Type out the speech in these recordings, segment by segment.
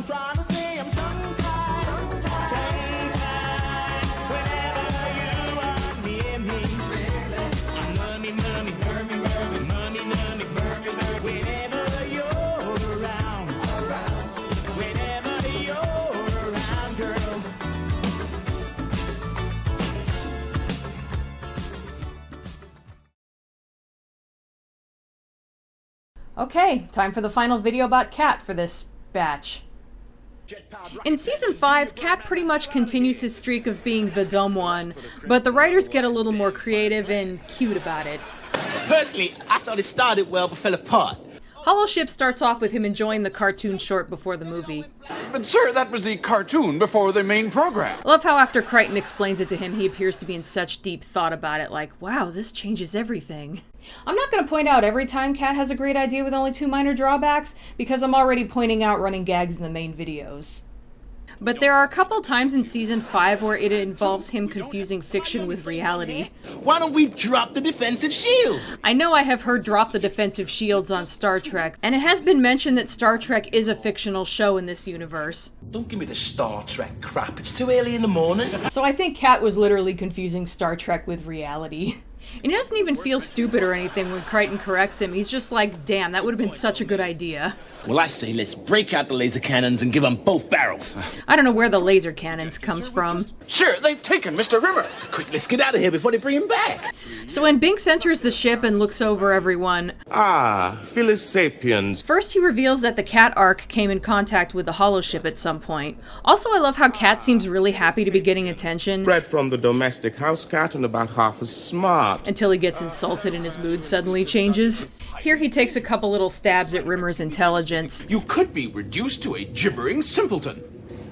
trying to say I'm tongue-tied, whenever you are near me. I'm mummy, mummy, mummy, mummy, mummy, mummy, mummy, whenever you're around, whenever you're around, girl. Okay, time for the final video about Kat for this batch. In Season 5, Kat pretty much continues his streak of being the dumb one, but the writers get a little more creative and cute about it. Personally, I thought it started well but fell apart. Holoship starts off with him enjoying the cartoon short before the movie. But sir, that was the cartoon before the main program. I love how after Crichton explains it to him, he appears to be in such deep thought about it, like, wow, this changes everything. I'm not going to point out every time Kat has a great idea with only 2 minor drawbacks, because I'm already pointing out running gags in the main videos. But there are a couple times in Season 5 where it involves him confusing fiction with reality. Why don't we drop the defensive shields? I know I have heard drop the defensive shields on Star Trek, and it has been mentioned that Star Trek is a fictional show in this universe. Don't give me the Star Trek crap, it's too early in the morning. So I think Kat was literally confusing Star Trek with reality. And he doesn't even feel stupid or anything when Crichton corrects him. He's just like, damn, that would have been such a good idea. Well, I say let's break out the laser cannons and give them both barrels. I don't know where the laser cannons comes from. Sir, they've taken Mr. Rimmer. Quick, let's get out of here before they bring him back. So when Binks enters the ship and looks over everyone... Ah, Phyllis Sapiens. First he reveals that the Kat Ark came in contact with the holoship at some point. Also, I love how Kat seems really happy to be getting attention. Bred from the domestic house cat and about half as smart. Until he gets insulted and his mood suddenly changes. Here he takes a couple little stabs at Rimmer's intelligence. You could be reduced to a gibbering simpleton.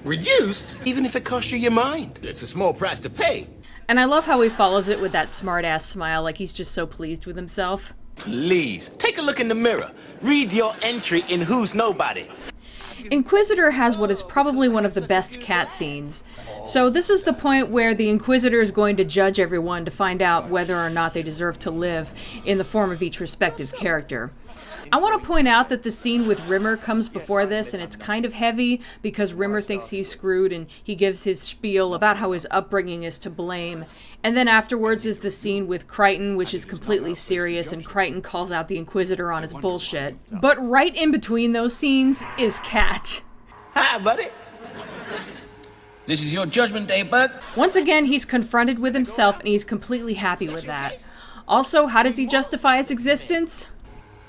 Reduced? Even if it costs you your mind. It's a small price to pay. And I love how he follows it with that smart-ass smile, like he's just so pleased with himself. Please, take a look in the mirror. Read your entry in Who's Nobody. Inquisitor has what is probably one of the best Kat scenes. So this is the point where the Inquisitor is going to judge everyone to find out whether or not they deserve to live in the form of each respective character. I want to point out that the scene with Rimmer comes before this, and it's kind of heavy because Rimmer thinks he's screwed and he gives his spiel about how his upbringing is to blame. And then afterwards is the scene with Crichton, which is completely serious, and Crichton calls out the Inquisitor on his bullshit. But right in between those scenes is Kat. Hi, buddy. This is your judgment day, bud. Once again, he's confronted with himself, and he's completely happy with that. Also, how does he justify his existence?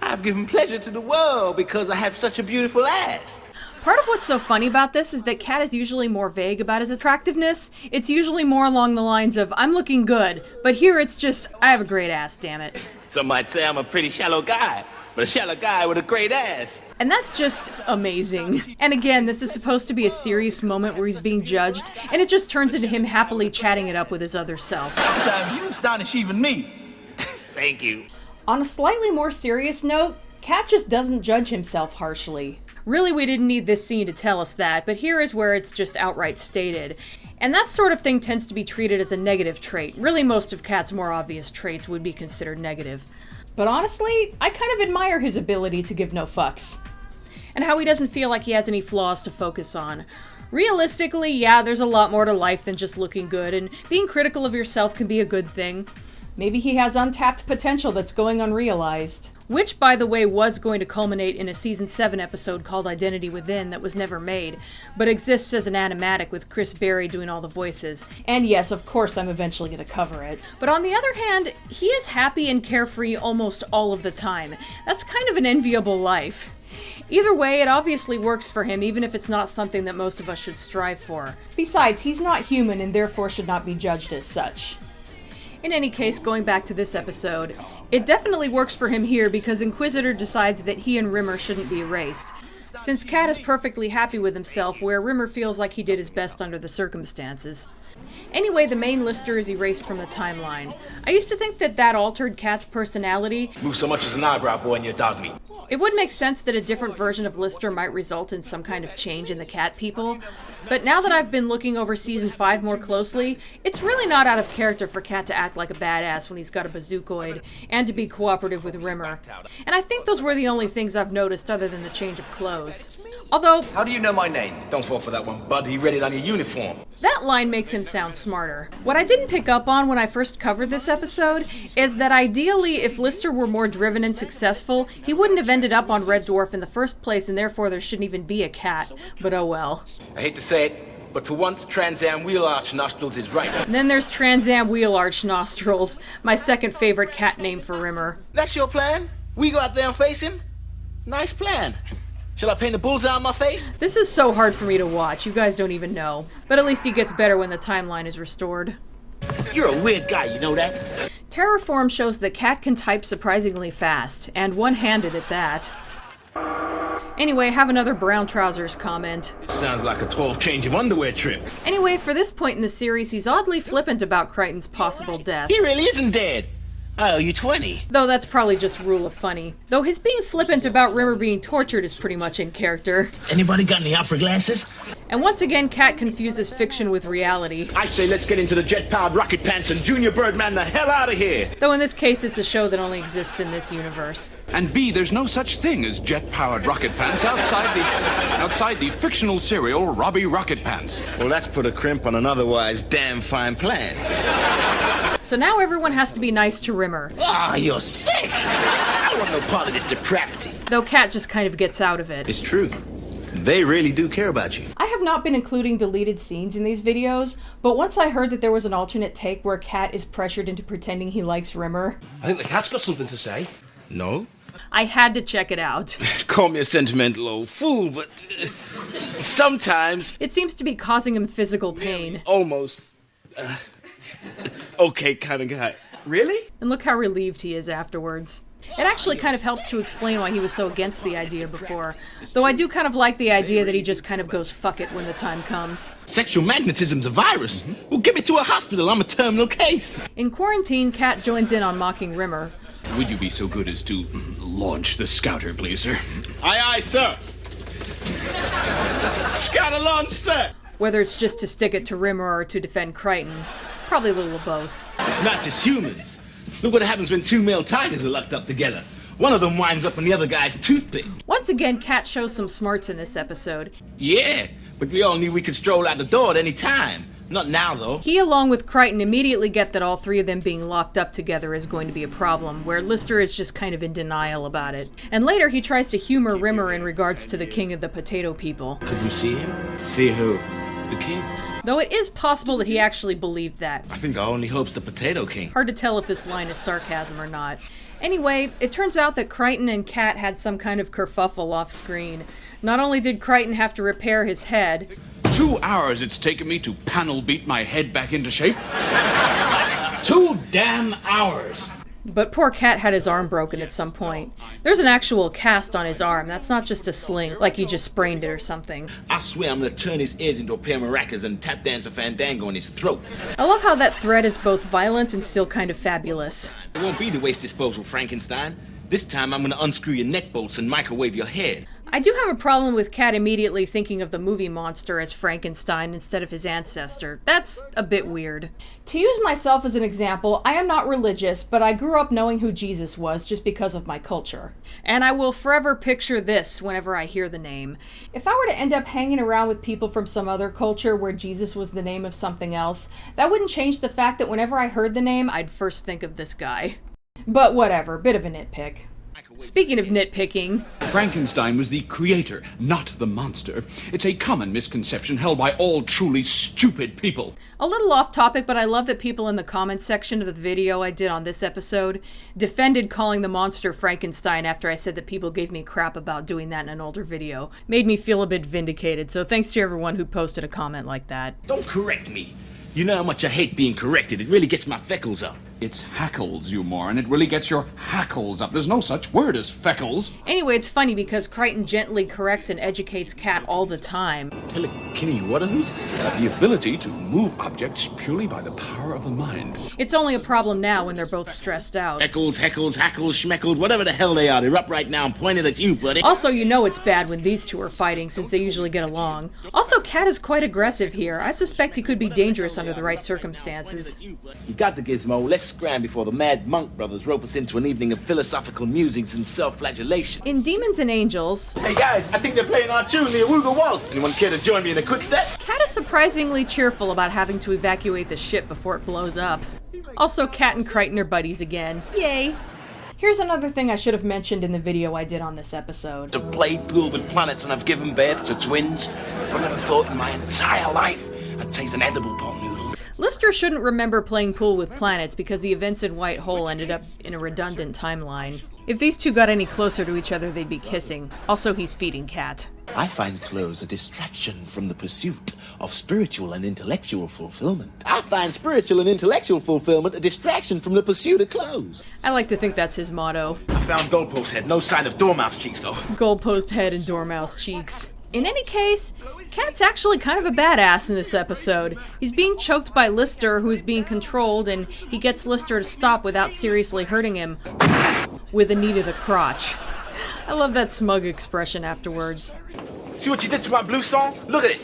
I've given pleasure to the world because I have such a beautiful ass. Part of what's so funny about this is that Kat is usually more vague about his attractiveness. It's usually more along the lines of, I'm looking good, but here it's just, I have a great ass, damn it. Some might say I'm a pretty shallow guy, but a shallow guy with a great ass. And that's just amazing. And again, this is supposed to be a serious moment where he's being judged, and it just turns into him happily chatting it up with his other self. Sometimes you astonish even me. Thank you. On a slightly more serious note, Kat just doesn't judge himself harshly. Really, we didn't need this scene to tell us that, but here is where it's just outright stated. And that sort of thing tends to be treated as a negative trait. Really, most of Kat's more obvious traits would be considered negative. But honestly, I kind of admire his ability to give no fucks. And how he doesn't feel like he has any flaws to focus on. Realistically, yeah, there's a lot more to life than just looking good, and being critical of yourself can be a good thing. Maybe he has untapped potential that's going unrealized. Which, by the way, was going to culminate in a Season 7 episode called Identity Within that was never made, but exists as an animatic with Chris Berry doing all the voices. And yes, of course I'm eventually going to cover it. But on the other hand, he is happy and carefree almost all of the time. That's kind of an enviable life. Either way, it obviously works for him, even if it's not something that most of us should strive for. Besides, he's not human and therefore should not be judged as such. In any case, going back to this episode, it definitely works for him here because Inquisitor decides that he and Rimmer shouldn't be erased, since Kat is perfectly happy with himself, where Rimmer feels like he did his best under the circumstances. Anyway, the main Lister is erased from the timeline. I used to think that that altered Kat's personality. Move so much as an eyebrow, boy, and your dog meat. It would make sense that a different version of Lister might result in some kind of change in the cat people, but now that I've been looking over Season 5 more closely, it's really not out of character for Kat to act like a badass when he's got a bazookoid, and to be cooperative with Rimmer. And I think those were the only things I've noticed other than the change of clothes. clothes. Although, How do you know my name? Don't fall for that one, bud. He read it on your uniform. that line makes him sound smarter. What I didn't pick up on when I first covered this episode is that ideally, if Lister were more driven and successful, he wouldn't have ended up on Red Dwarf in the first place, and therefore there shouldn't even be a cat. But oh well. I hate to say it, but for once, Trans Am Wheel Arch Nostrils is right. And then there's Trans Am Wheel Arch Nostrils, my second favorite cat name for Rimmer. That's your plan? We go out there and face him? Nice plan. Shall I paint a bullseye on my face? This is so hard for me to watch, you guys don't even know. But at least he gets better when the timeline is restored. You're a weird guy, you know that? Terraform shows that Cat can type surprisingly fast, and one-handed at that. Anyway, have another brown trousers comment. Sounds like a 12 change of underwear trip. Anyway, for this point in the series, he's oddly flippant about Crichton's possible death. He really isn't dead. I owe you 20. Though that's probably just rule of funny. Though his being flippant about Rimmer being tortured is pretty much in character. Anybody got any opera glasses? And once again, Cat confuses fiction with reality. I say let's get into the jet-powered rocket pants and Junior Birdman the hell out of here. Though in this case, it's a show that only exists in this universe. And B, there's no such thing as jet-powered rocket pants outside the fictional serial Robbie Rocket Pants. Well, that's put a crimp on an otherwise damn fine plan. So now everyone has to be nice to Rimmer. Ah, you're sick! I don't want no part of this depravity. Though Cat just kind of gets out of it. It's true. They really do care about you. I have not been including deleted scenes in these videos, but once I heard that there was an alternate take where Cat is pressured into pretending he likes Rimmer, I think the cat's got something to say. No? I had to check it out. Call me a sentimental old fool, but sometimes It seems to be causing him physical pain. almost okay kind of guy. Really? And look how relieved he is afterwards. It actually kind of helps to explain why he was so against the idea before. Though I do kind of like the idea that he just kind of goes fuck it when the time comes. Sexual magnetism's a virus. Well, get me to a hospital. I'm a terminal case. In quarantine, Cat joins in on mocking Rimmer. Would you be so good as to launch the scouter, please, sir? Aye, aye, sir. Scout along, sir. Whether it's just to stick it to Rimmer or to defend Crichton. Probably a little of both. It's not just humans. Look what happens when two male tigers are locked up together. One of them winds up on the other guy's toothpick. Once again, Cat shows some smarts in this episode. Yeah, but we all knew we could stroll out the door at any time. Not now, though. He, along with Crichton, immediately get that all three of them being locked up together is going to be a problem, where Lister is just kind of in denial about it. And later, he tries to humor Rimmer in regards to the king of the potato people. Could we see him? See who? The king? Though it is possible that he actually believed that. I think our only hope's the potato king. Hard to tell if this line is sarcasm or not. Anyway, it turns out that Crichton and Cat had some kind of kerfuffle off screen. Not only did Crichton have to repair his head, 2 hours it's taken me to panel beat my head back into shape. 2 damn hours. but poor Cat had his arm broken at some point. There's an actual cast on his arm. That's not just a sling, like he just sprained it or something. I swear I'm gonna turn his ears into a pair of maracas and tap dance a fandango in his throat. I love how that threat is both violent and still kind of fabulous. It won't be the waste disposal, Frankenstein. This time I'm gonna unscrew your neck bolts and microwave your head. I do have a problem with Cat immediately thinking of the movie monster as Frankenstein instead of his ancestor. That's a bit weird. To use myself as an example, I am not religious, but I grew up knowing who Jesus was just because of my culture. And I will forever picture this whenever I hear the name. If I were to end up hanging around with people from some other culture where Jesus was the name of something else, that wouldn't change the fact that whenever I heard the name, I'd first think of this guy. But whatever, bit of a nitpick. Speaking of nitpicking, Frankenstein was the creator, not the monster. It's a common misconception held by all truly stupid people. a little off topic, but I love that people in the comments section of the video I did on this episode defended calling the monster Frankenstein after I said that people gave me crap about doing that in an older video. Made me feel a bit vindicated, so thanks to everyone who posted a comment like that. Don't correct me. You know how much I hate being corrected. It really gets my freckles up. It's hackles, you moron. It really gets your hackles up. There's no such word as feckles. Anyway, it's funny because Crichton gently corrects and educates Cat all the time. Telekinetic waterhoos? The ability to move objects purely by the power of the mind. It's only a problem now when they're both stressed out. Eccles, heckles, hackles, schmeckles, whatever the hell they are. They're up right now and pointed at you, buddy. Also, you know it's bad when these two are fighting since they usually get along. Also, Cat is quite aggressive here. I suspect he could be dangerous under the right circumstances. You got the gizmo. Let's scram before the mad monk brothers rope us into an evening of philosophical musings and self-flagellation. In Demons and Angels, Hey guys, I think they're playing our tune, the Awooga Waltz. Anyone care to join me in a quick step? Cat is surprisingly cheerful about having to evacuate the ship before it blows up. Also, Cat and Crichton are buddies again. Yay! Here's another thing I should have mentioned in the video I did on this episode. I've played pool with planets and I've given birth to twins, but never thought in my entire life I'd taste an edible pot noodle. Lister shouldn't remember playing pool with planets because the events in White Hole ended up in a redundant timeline. If these two got any closer to each other, they'd be kissing. Also, he's feeding Cat. I find clothes a distraction from the pursuit of spiritual and intellectual fulfillment. I find spiritual and intellectual fulfillment a distraction from the pursuit of clothes. I like to think that's his motto. I found Goldpost Head, no sign of Dormouse cheeks though. Goalpost head and dormouse cheeks. In any case, Cat's actually kind of a badass in this episode. He's being choked by Lister, who is being controlled, and he gets Lister to stop without seriously hurting him with a knee to the crotch. I love that smug expression afterwards. See what you did to my blue song? Look at it.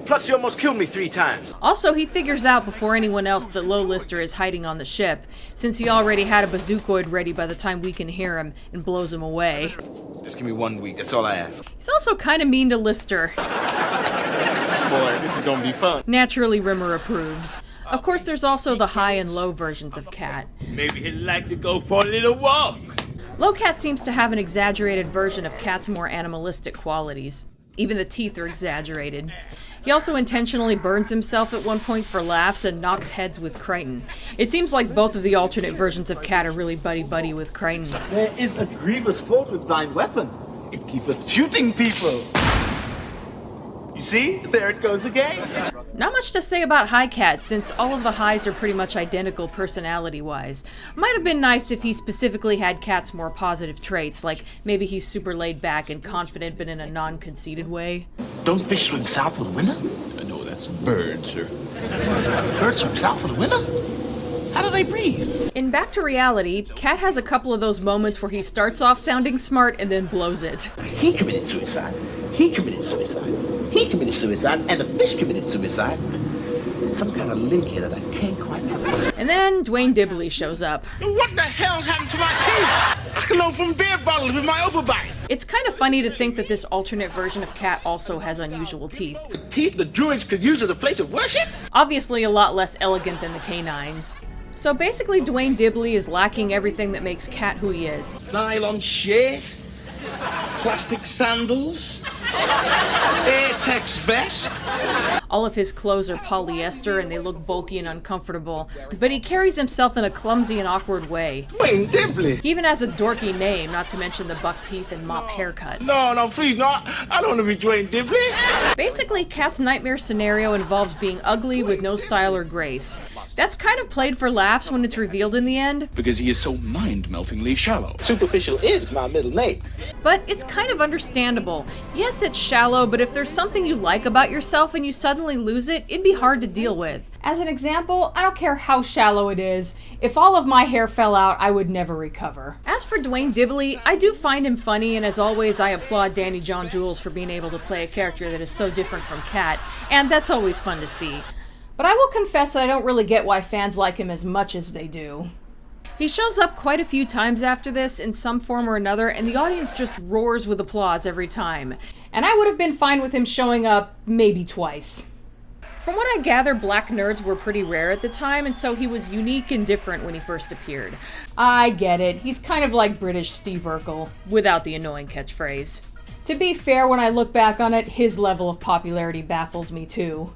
Plus you almost killed me 3 times. Also, he figures out before anyone else that Low Lister is hiding on the ship, since he already had a bazookoid ready by the time we can hear him and blows him away. Just give me 1 week, that's all I ask. He's also kind of mean to Lister. Boy, this is gonna be fun. Naturally, Rimmer approves. Of course, there's also the high and low versions of Cat. Maybe he'd like to go for a little walk. Lowcat seems to have an exaggerated version of Cat's more animalistic qualities. Even the teeth are exaggerated. He also intentionally burns himself at one point for laughs and knocks heads with Crichton. It seems like both of the alternate versions of Cat are really buddy-buddy with Crichton. There is a grievous fault with thine weapon. It keepeth shooting people. You see? There it goes again. Not much to say about High Cat, since all of the highs are pretty much identical personality-wise. Might have been nice if he specifically had Cat's more positive traits, like maybe he's super laid back and confident but in a non-conceited way. Don't fish swim south for the winter? No, that's bird, sir. Birds swim south for the winter? How do they breathe? In Back to Reality, Cat has a couple of those moments where he starts off sounding smart and then blows it. He committed suicide. He committed suicide. He committed suicide, and the fish committed suicide. There's some kind of link here that I can't quite remember. And then Dane Dibbley shows up. What the hell's happened to my teeth? I can open beer bottles with my overbite. It's kind of funny to think that this alternate version of Cat also has unusual teeth. Teeth the druids could use as a place of worship? Obviously a lot less elegant than the canines. So basically Dane Dibbley is lacking everything that makes Cat who he is. Nylon shirt, plastic sandals, Airtex vest. All of his clothes are polyester and they look bulky and uncomfortable, but he carries himself in a clumsy and awkward way. Dane Dibbley. He even has a dorky name, not to mention the buck teeth and mop haircut. No, please, no. I don't want to be Dane Dibbley. Basically, Cat's nightmare scenario involves being ugly with no style or grace. That's kind of played for laughs when it's revealed in the end, Because he is so mind-meltingly shallow. Superficial is my middle name. but it's kind of understandable. Yes, it's shallow, but if there's something you like about yourself and you suddenly lose it, it'd be hard to deal with. As an example, I don't care how shallow it is. If all of my hair fell out, I would never recover. As for Dane Dibbley, I do find him funny, and as always, I applaud Danny John Jules for being able to play a character that is so different from Cat, and that's always fun to see. But I will confess that I don't really get why fans like him as much as they do. He shows up quite a few times after this in some form or another, and the audience just roars with applause every time. And I would have been fine with him showing up maybe twice. From what I gather, black nerds were pretty rare at the time, and so he was unique and different when he first appeared. I get it, he's kind of like British Steve Urkel, without the annoying catchphrase. To be fair, when I look back on it, his level of popularity baffles me too.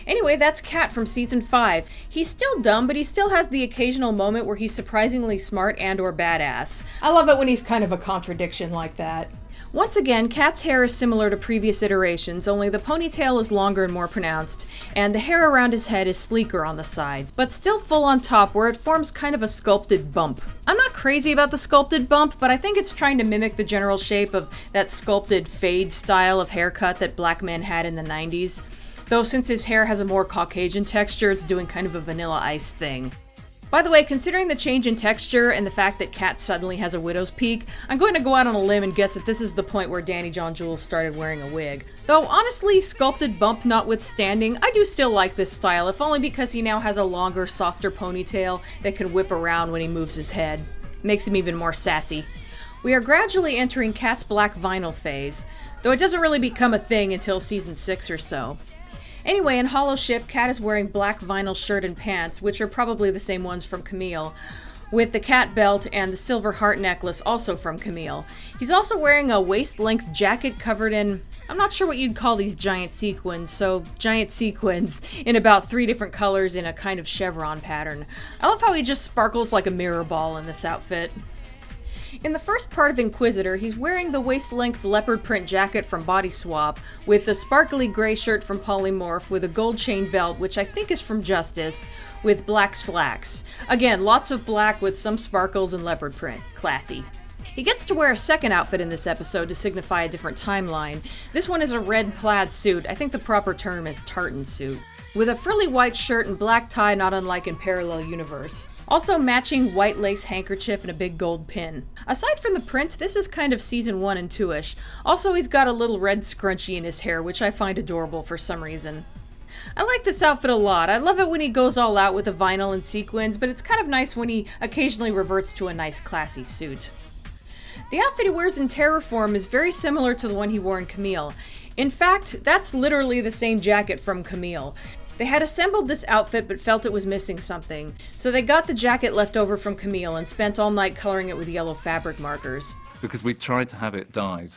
Anyway, that's Cat from Season 5. He's still dumb, but he still has the occasional moment where he's surprisingly smart and or badass. I love it when he's kind of a contradiction like that. Once again, Cat's hair is similar to previous iterations, only the ponytail is longer and more pronounced, and the hair around his head is sleeker on the sides, but still full on top where it forms kind of a sculpted bump. I'm not crazy about the sculpted bump, but I think it's trying to mimic the general shape of that sculpted fade style of haircut that black men had in the 90s. Though since his hair has a more Caucasian texture, it's doing kind of a Vanilla Ice thing. By the way, considering the change in texture and the fact that Cat suddenly has a widow's peak, I'm going to go out on a limb and guess that this is the point where Danny John Jules started wearing a wig. Though honestly, sculpted bump notwithstanding, I do still like this style, if only because he now has a longer, softer ponytail that can whip around when he moves his head. Makes him even more sassy. We are gradually entering Cat's black vinyl phase, though it doesn't really become a thing until season 6 or so. Anyway, in Hollow Ship, Cat is wearing black vinyl shirt and pants, which are probably the same ones from Camille, with the cat belt and the silver heart necklace also from Camille. He's also wearing a waist-length jacket covered in, I'm not sure what you'd call these giant sequins, so giant sequins in about 3 different colors in a kind of chevron pattern. I love how he just sparkles like a mirror ball in this outfit. In the first part of Inquisitor, he's wearing the waist-length leopard print jacket from Body Swap, with the sparkly gray shirt from Polymorph, with a gold chain belt, which I think is from Justice, with black slacks. Again, lots of black with some sparkles and leopard print. Classy. He gets to wear a second outfit in this episode to signify a different timeline. This one is a red plaid suit. I think the proper term is tartan suit, with a frilly white shirt and black tie, not unlike in Parallel Universe. Also matching white lace handkerchief and a big gold pin. Aside from the print, this is kind of season 1 and 2-ish. Also, he's got a little red scrunchie in his hair, which I find adorable for some reason. I like this outfit a lot. I love it when he goes all out with the vinyl and sequins, but it's kind of nice when he occasionally reverts to a nice classy suit. The outfit he wears in Terrorform is very similar to the one he wore in Camille. In fact, that's literally the same jacket from Camille. They had assembled this outfit but felt it was missing something, so they got the jacket left over from Camille and spent all night coloring it with yellow fabric markers. Because we tried to have it dyed,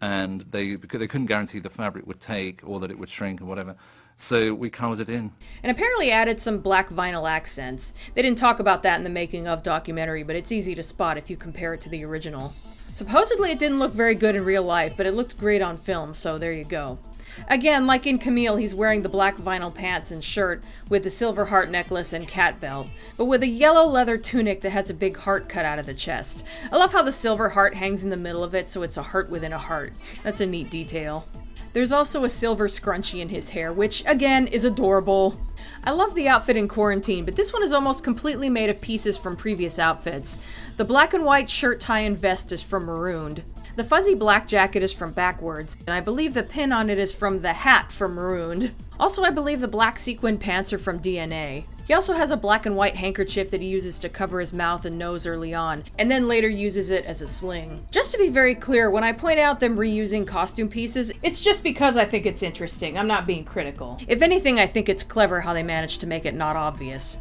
and because they couldn't guarantee the fabric would take or that it would shrink or whatever, so we colored it in. And apparently added some black vinyl accents. They didn't talk about that in the making of documentary, but it's easy to spot if you compare it to the original. Supposedly it didn't look very good in real life, but it looked great on film, so there you go. Again, like in Camille, he's wearing the black vinyl pants and shirt with the silver heart necklace and cat belt, but with a yellow leather tunic that has a big heart cut out of the chest. I love how the silver heart hangs in the middle of it, so it's a heart within a heart. That's a neat detail. There's also a silver scrunchie in his hair, which, again, is adorable. I love the outfit in Quarantine, but this one is almost completely made of pieces from previous outfits. The black and white shirt, tie, and vest is from Marooned. The fuzzy black jacket is from Backwards, and I believe the pin on it is from the hat from Marooned. Also, I believe the black sequin pants are from DNA. He also has a black and white handkerchief that he uses to cover his mouth and nose early on, and then later uses it as a sling. Just to be very clear, when I point out them reusing costume pieces, it's just because I think it's interesting. I'm not being critical. If anything, I think it's clever how they managed to make it not obvious.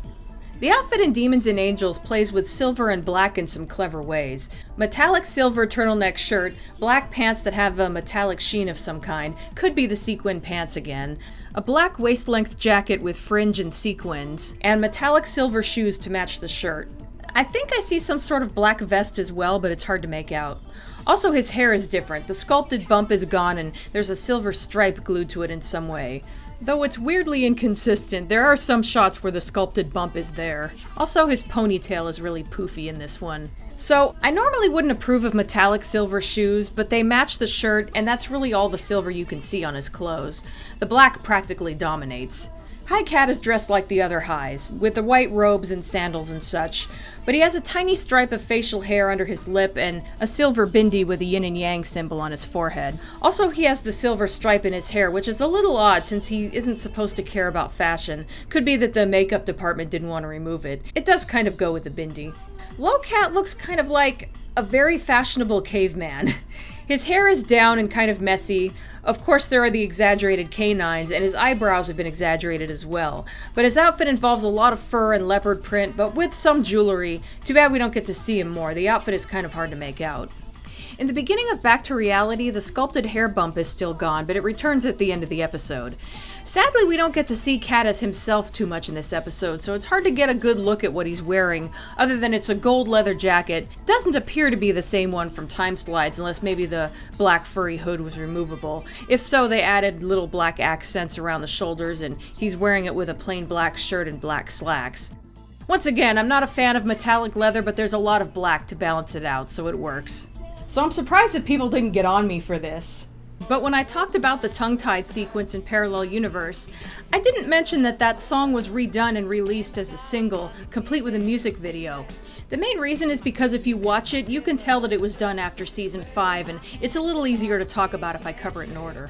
The outfit in Demons and Angels plays with silver and black in some clever ways. Metallic silver turtleneck shirt, black pants that have a metallic sheen of some kind, could be the sequin pants again, a black waist-length jacket with fringe and sequins, and metallic silver shoes to match the shirt. I think I see some sort of black vest as well, but it's hard to make out. Also, his hair is different. The sculpted bump is gone and there's a silver stripe glued to it in some way. Though it's weirdly inconsistent, there are some shots where the sculpted bump is there. Also, his ponytail is really poofy in this one. So, I normally wouldn't approve of metallic silver shoes, but they match the shirt, and that's really all the silver you can see on his clothes. The black practically dominates. High Cat is dressed like the other Highs, with the white robes and sandals and such, but he has a tiny stripe of facial hair under his lip and a silver bindi with a yin and yang symbol on his forehead. Also, he has the silver stripe in his hair, which is a little odd since he isn't supposed to care about fashion. Could be that the makeup department didn't want to remove it. It does kind of go with the bindi. Low Cat looks kind of like a very fashionable caveman. His hair is down and kind of messy. Of course, there are the exaggerated canines, and his eyebrows have been exaggerated as well. But his outfit involves a lot of fur and leopard print, but with some jewelry. Too bad we don't get to see him more. The outfit is kind of hard to make out. In the beginning of Back to Reality, the sculpted hair bump is still gone, but it returns at the end of the episode. Sadly, we don't get to see Cat as himself too much in this episode, so it's hard to get a good look at what he's wearing, other than it's a gold leather jacket. It doesn't appear to be the same one from Time Slides, unless maybe the black furry hood was removable. If so, they added little black accents around the shoulders, and he's wearing it with a plain black shirt and black slacks. Once again, I'm not a fan of metallic leather, but there's a lot of black to balance it out, so it works. So I'm surprised that people didn't get on me for this. But when I talked about the tongue-tied sequence in Parallel Universe, I didn't mention that that song was redone and released as a single, complete with a music video. The main reason is because if you watch it, you can tell that it was done after season 5, and it's a little easier to talk about if I cover it in order.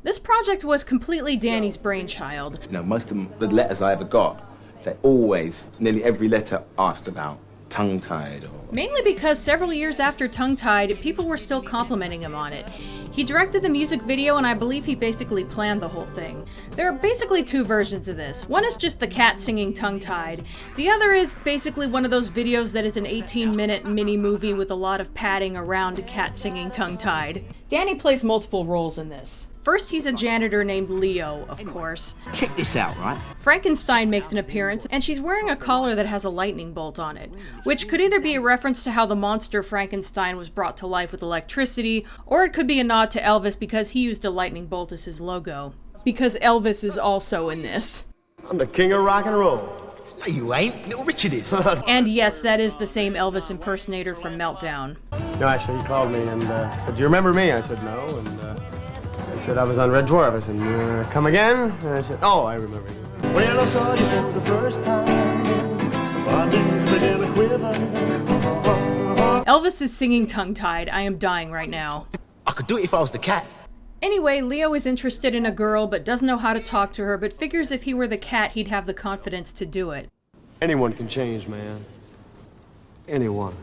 This project was completely Danny's brainchild. You know, most of the letters I ever got, they always, nearly every letter asked about tongue-tied or... Mainly because several years after Tongue-Tied, people were still complimenting him on it. He directed the music video, and I believe he basically planned the whole thing. There are basically 2 versions of this. One is just the cat singing Tongue-Tied. The other is basically one of those videos that is an 18-minute mini-movie with a lot of padding around a cat singing Tongue-Tied. Danny plays multiple roles in this. First, he's a janitor named Leo, of course. Check this out, right? Frankenstein makes an appearance, and she's wearing a collar that has a lightning bolt on it, which could either be a reference to how the monster Frankenstein was brought to life with electricity, or it could be a nod to Elvis because he used a lightning bolt as his logo. Because Elvis is also in this. I'm the king of rock and roll. No, you ain't. Little Richard is. And yes, that is the same Elvis impersonator from Meltdown. No, actually, he called me and said, "Do you remember me?" I said, "No." And I said, "I was on Red Dwarf." I said, "Come again?" And I said, "Oh, I remember you." Well, I saw you for the first time. My knees began to quiver. Elvis is singing Tongue-Tied. I am dying right now. I could do it if I was the cat. Anyway, Leo is interested in a girl but doesn't know how to talk to her, but figures if he were the cat, he'd have the confidence to do it. Anyone can change, man. Anyone.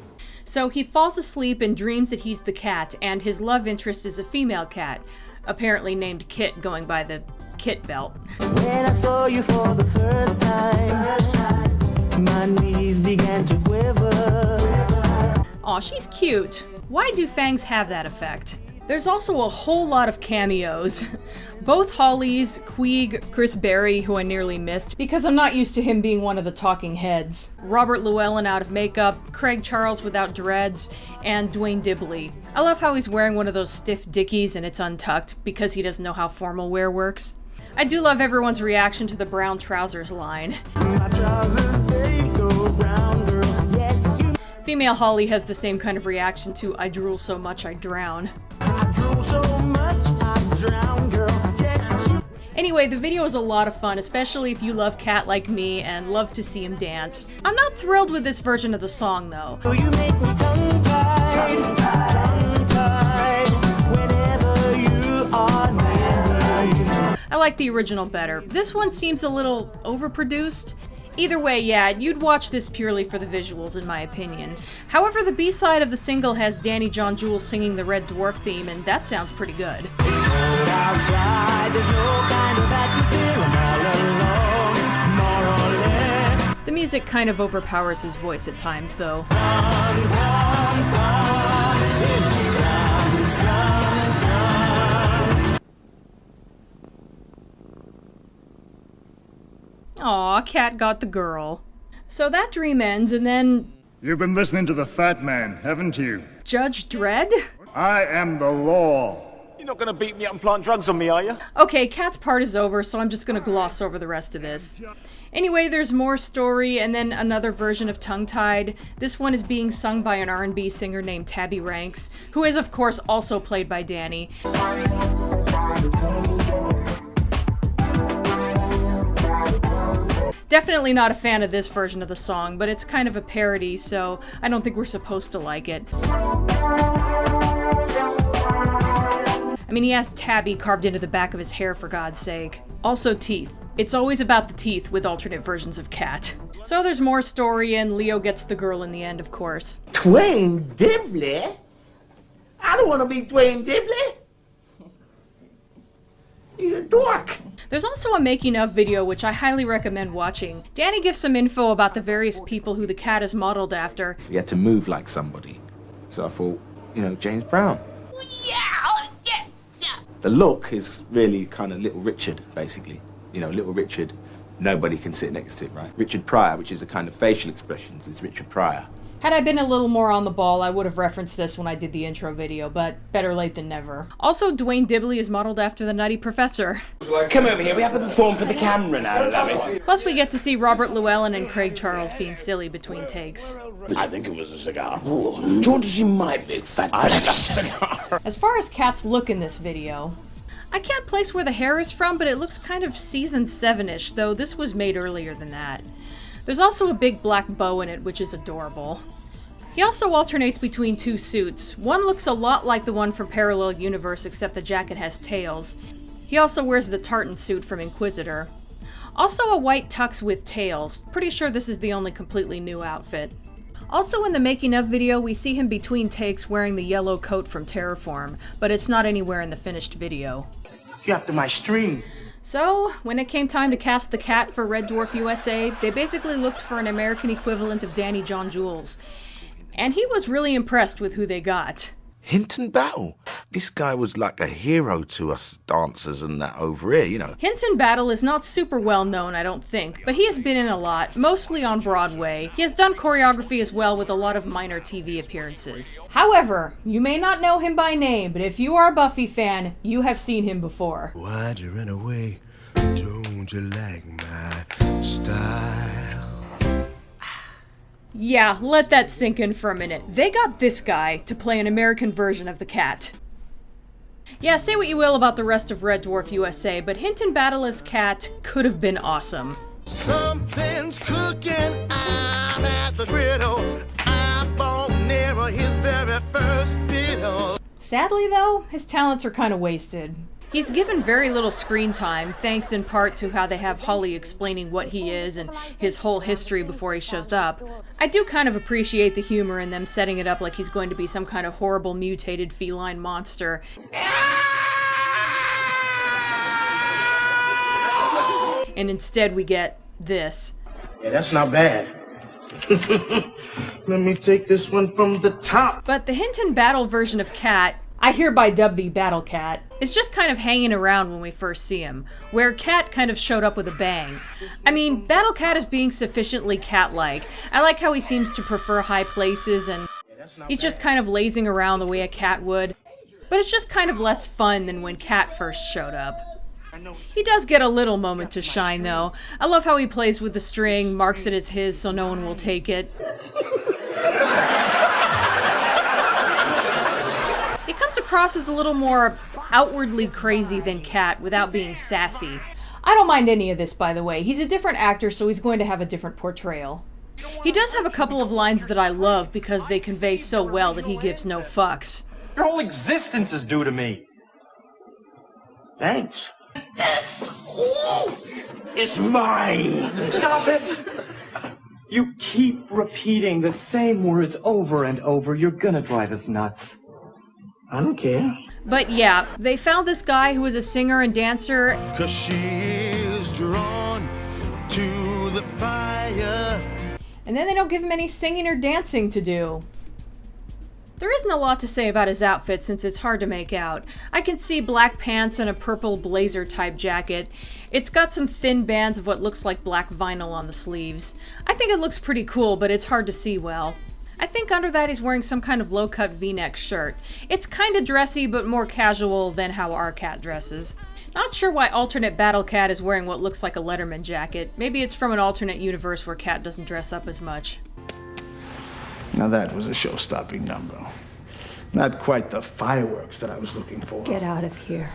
So he falls asleep and dreams that he's the cat, and his love interest is a female cat, apparently named Kit, going by the Kit belt. When I saw you for the first time, my knees began to quiver. Aw, she's cute. Why do fangs have that effect? There's also a whole lot of cameos. Both Hollies, Queeg, Chris Berry, who I nearly missed, because I'm not used to him being one of the talking heads, Robert Llewellyn out of makeup, Craig Charles without dreads, and Dane Dibbley. I love how he's wearing one of those stiff dickies and it's untucked, because he doesn't know how formal wear works. I do love everyone's reaction to the brown trousers line. My trousers, they go brown, girl. Yes, you. Female Holly has the same kind of reaction to "I drool so much I drown." I drool so much, I drown, girl. Yes, you. Anyway, the video is a lot of fun, especially if you love Cat like me and love to see him dance. I'm not thrilled with this version of the song, though. You make me tongue-tied, tongue-tied, whenever you are near me. I like the original better. This one seems a little overproduced. Either way, yeah, you'd watch this purely for the visuals, in my opinion. However, the B-side of the single has Danny John Jules singing the Red Dwarf theme, and that sounds pretty good. It's cold outside, there's no kind of atmosphere, I'm all alone, more or less. The music kind of overpowers his voice at times, though. Fun, fun, fun, in the sun, sun, sun. Aw, Cat got the girl. So that dream ends, and then... You've been listening to the Fat Man, haven't you? Judge Dredd? I am the law. You're not gonna beat me up and plant drugs on me, are you? Okay, Cat's part is over, so I'm just gonna gloss over the rest of this. Anyway, there's more story, and then another version of Tongue-Tied. This one is being sung by an R&B singer named Tabby Ranks, who is, of course, also played by Danny. Definitely not a fan of this version of the song, but it's kind of a parody, so I don't think we're supposed to like it. I mean, he has Tabby carved into the back of his hair, for God's sake. Also teeth. It's always about the teeth with alternate versions of Cat. So there's more story, and Leo gets the girl in the end, of course. Dane Dibbley? I don't want to be Dane Dibbley. He's a dork. There's also a making of video which I highly recommend watching. Danny gives some info about the various people who the cat is modeled after. He had to move like somebody. So I thought, you know, James Brown. Yeah. The look is really kind of Little Richard, basically. You know, Little Richard, nobody can sit next to it, right? Richard Pryor, which is a kind of facial expressions, is Richard Pryor. Had I been a little more on the ball, I would have referenced this when I did the intro video, but better late than never. Also, Dane Dibbley is modeled after the Nutty Professor. Come over here, we have to perform for the camera now, lovey. Plus, we get to see Robert Llewellyn and Craig Charles being silly between takes. I think it was a cigar. Ooh. Do you want to see my big fat cigar? As far as Kat's look in this video, I can't place where the hair is from, but it looks kind of season 7-ish, though this was made earlier than that. There's also a big black bow in it, which is adorable. He also alternates between two suits. One looks a lot like the one from Parallel Universe, except the jacket has tails. He also wears the tartan suit from Inquisitor. Also a white tux with tails. Pretty sure this is the only completely new outfit. Also in the making of video, we see him between takes wearing the yellow coat from Terraform, but it's not anywhere in the finished video. You're after my stream. So, when it came time to cast the Cat for Red Dwarf USA, they basically looked for an American equivalent of Danny John Jules. And he was really impressed with who they got. Hinton Battle. This guy was like a hero to us dancers and that over here, you know. Hinton Battle is not super well known, I don't think, but he has been in a lot, mostly on Broadway. He has done choreography as well with a lot of minor TV appearances. However, you may not know him by name, but if you are a Buffy fan, you have seen him before. Why'd you run away? Don't you like my style? Yeah, let that sink in for a minute. They got this guy to play an American version of the Cat. Yeah, say what you will about the rest of Red Dwarf USA, but Hinton Battle as Cat could have been awesome. Something's cooking, I'm at the griddle. I bought nearer his very first fiddle. Sadly though, his talents are kind of wasted. He's given very little screen time, thanks in part to how they have Holly explaining what he is and his whole history before he shows up. I do kind of appreciate the humor in them setting it up like he's going to be some kind of horrible mutated feline monster. And instead we get this. Yeah, that's not bad. Let me take this one from the top. But the Hinton Battle version of Cat, I hereby dub the Battle Cat, is just kind of hanging around when we first see him, where Cat kind of showed up with a bang. I mean, Battle Cat is being sufficiently cat-like. I like how he seems to prefer high places, and he's just kind of lazing around the way a cat would. But it's just kind of less fun than when Cat first showed up. He does get a little moment to shine, though. I love how he plays with the string, marks it as his so no one will take it. He comes across as a little more outwardly crazy than Cat without being sassy. I don't mind any of this, by the way. He's a different actor, so he's going to have a different portrayal. He does have a couple of lines that I love because they convey so well that he gives no fucks. Your whole existence is due to me. Thanks. This is mine. Stop it. You keep repeating the same words over and over. You're gonna drive us nuts. I don't care. But yeah, they found this guy who was a singer and dancer. 'Cause she is drawn to the fire. And then they don't give him any singing or dancing to do. There isn't a lot to say about his outfit since it's hard to make out. I can see black pants and a purple blazer type jacket. It's got some thin bands of what looks like black vinyl on the sleeves. I think it looks pretty cool, but it's hard to see well. I think under that he's wearing some kind of low-cut V-neck shirt. It's kind of dressy, but more casual than how our Cat dresses. Not sure why alternate Battle Cat is wearing what looks like a Letterman jacket. Maybe it's from an alternate universe where Cat doesn't dress up as much. Now that was a show-stopping number. Not quite the fireworks that I was looking for. Get out of here.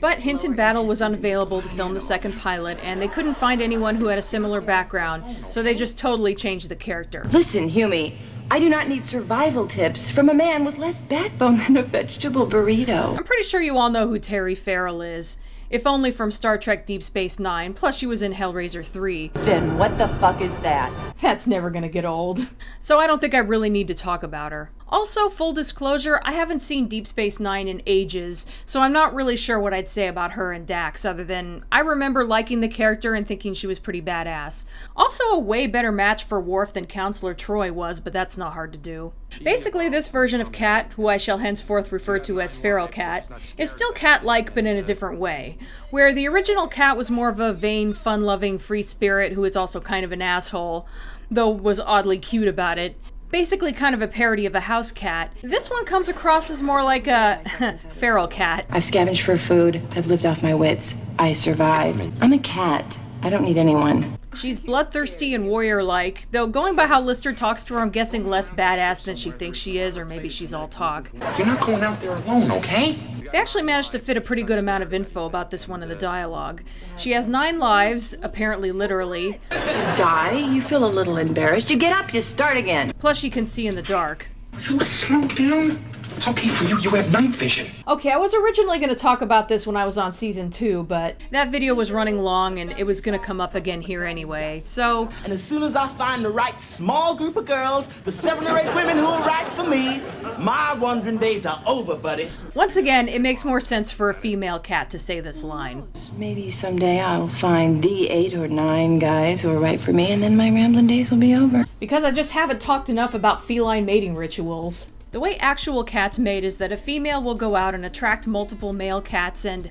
But Hinton Battle was unavailable to film the second pilot, and they couldn't find anyone who had a similar background, so they just totally changed the character. Listen, Hughie, I do not need survival tips from a man with less backbone than a vegetable burrito. I'm pretty sure you all know who Terry Farrell is. If only from Star Trek Deep Space Nine, plus she was in Hellraiser 3. Then what the fuck is that? That's never gonna get old. So I don't think I really need to talk about her. Also, full disclosure, I haven't seen Deep Space Nine in ages, so I'm not really sure what I'd say about her and Dax, other than I remember liking the character and thinking she was pretty badass. Also a way better match for Worf than Counselor Troy was, but that's not hard to do. Basically, this version of Cat, who I shall henceforth refer to as Feral Cat, is still cat-like but in a different way. Where the original Cat was more of a vain, fun-loving, free spirit who is also kind of an asshole, though was oddly cute about it. Basically kind of a parody of a house cat. This one comes across as more like a feral cat. I've scavenged for food. I've lived off my wits. I survived. I'm a cat. I don't need anyone. She's bloodthirsty and warrior-like, though going by how Lister talks to her, I'm guessing less badass than she thinks she is, or maybe she's all talk. You're not going out there alone, okay? They actually managed to fit a pretty good amount of info about this one in the dialogue. She has 9 lives, apparently literally. Die? You feel a little embarrassed. You get up, you start again. Plus she can see in the dark. Will you slow down? It's okay for you. You have night vision. Okay, I was originally going to talk about this when I was on season 2, but that video was running long and it was going to come up again here anyway, so... And as soon as I find the right small group of girls, the 7 or 8 women who are right for me, my wandering days are over, buddy. Once again, it makes more sense for a female cat to say this line. Maybe someday I'll find the 8 or 9 guys who are right for me, and then my rambling days will be over. Because I just haven't talked enough about feline mating rituals. The way actual cats mate is that a female will go out and attract multiple male cats and,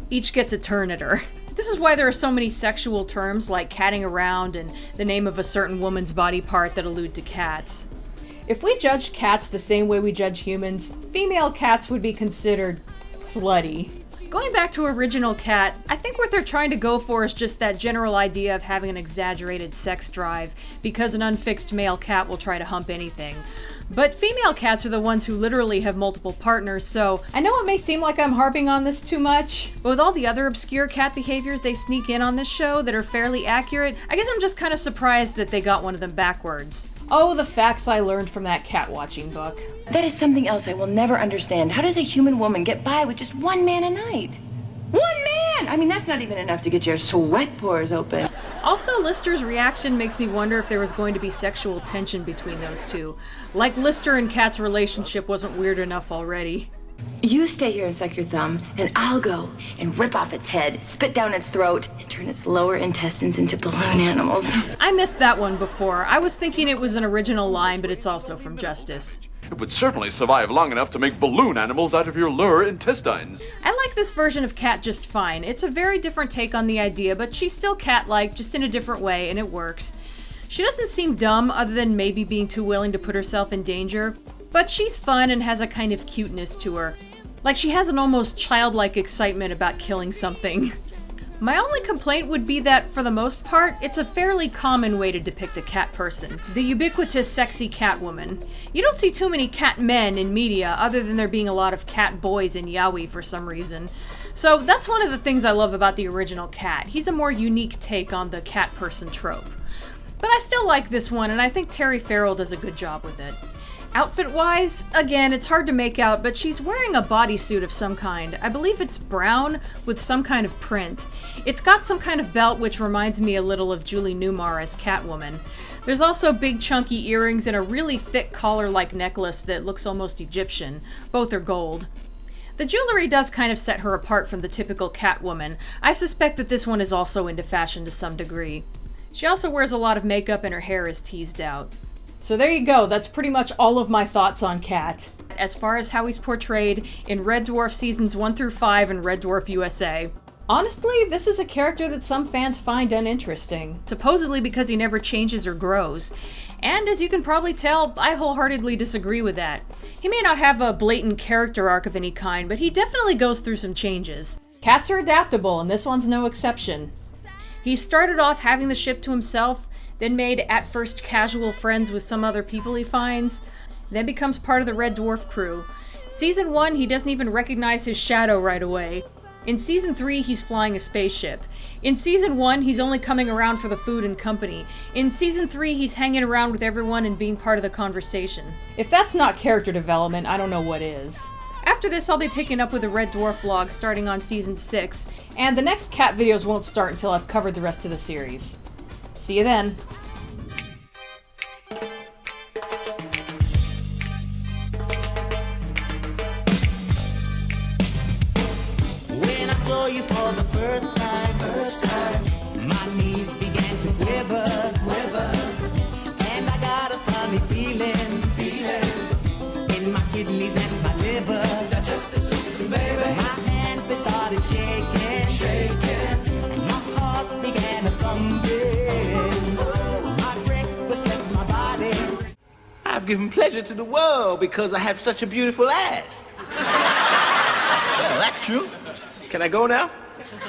each gets a turn at her. This is why there are so many sexual terms like catting around and the name of a certain woman's body part that allude to cats. If we judged cats the same way we judge humans, female cats would be considered slutty. Going back to original cat, I think what they're trying to go for is just that general idea of having an exaggerated sex drive, because an unfixed male cat will try to hump anything. But female cats are the ones who literally have multiple partners, so I know it may seem like I'm harping on this too much, but with all the other obscure cat behaviors they sneak in on this show that are fairly accurate, I guess I'm just kind of surprised that they got one of them backwards. Oh, the facts I learned from that cat watching book. That is something else I will never understand. How does a human woman get by with just 1 man a night? 1 man! I mean, that's not even enough to get your sweat pores open. Also, Lister's reaction makes me wonder if there was going to be sexual tension between those two. Like Lister and Kat's relationship wasn't weird enough already. You stay here and suck your thumb, and I'll go and rip off its head, spit down its throat, and turn its lower intestines into balloon animals. I missed that one before. I was thinking it was an original line, but it's also from Justice. It would certainly survive long enough to make balloon animals out of your lower intestines. I like this version of Cat just fine. It's a very different take on the idea, but she's still cat-like, just in a different way, and it works. She doesn't seem dumb, other than maybe being too willing to put herself in danger, but she's fun and has a kind of cuteness to her. Like she has an almost childlike excitement about killing something. My only complaint would be that, for the most part, it's a fairly common way to depict a cat person. The ubiquitous sexy cat woman. You don't see too many cat men in media, other than there being a lot of cat boys in yaoi for some reason. So that's one of the things I love about the original Cat. He's a more unique take on the cat person trope. But I still like this one, and I think Terry Farrell does a good job with it. Outfit-wise, again, it's hard to make out, but she's wearing a bodysuit of some kind. I believe it's brown with some kind of print. It's got some kind of belt which reminds me a little of Julie Newmar as Catwoman. There's also big chunky earrings and a really thick collar-like necklace that looks almost Egyptian. Both are gold. The jewelry does kind of set her apart from the typical Catwoman. I suspect that this one is also into fashion to some degree. She also wears a lot of makeup and her hair is teased out. So there you go, that's pretty much all of my thoughts on Cat. As far as how he's portrayed in Red Dwarf seasons 1 through 5 and Red Dwarf USA. Honestly, this is a character that some fans find uninteresting, supposedly because he never changes or grows. And as you can probably tell, I wholeheartedly disagree with that. He may not have a blatant character arc of any kind, but he definitely goes through some changes. Cats are adaptable, and this one's no exception. He started off having the ship to himself, then made at first casual friends with some other people he finds, then becomes part of the Red Dwarf crew. Season 1, he doesn't even recognize his shadow right away. In Season 3, he's flying a spaceship. In Season 1, he's only coming around for the food and company. In Season 3, he's hanging around with everyone and being part of the conversation. If that's not character development, I don't know what is. After this, I'll be picking up with a Red Dwarf vlog starting on Season 6, and the next Cat videos won't start until I've covered the rest of the series. See you then. When I saw you for the first time, my knees began to quiver, and I got a funny feeling in my kidneys and my liver. Digestive system, baby. My hands, they started shaking, my heart began to thumping, my breakfast left my body. given pleasure to the world because I have such a beautiful ass. Well, that's true. Can I go now?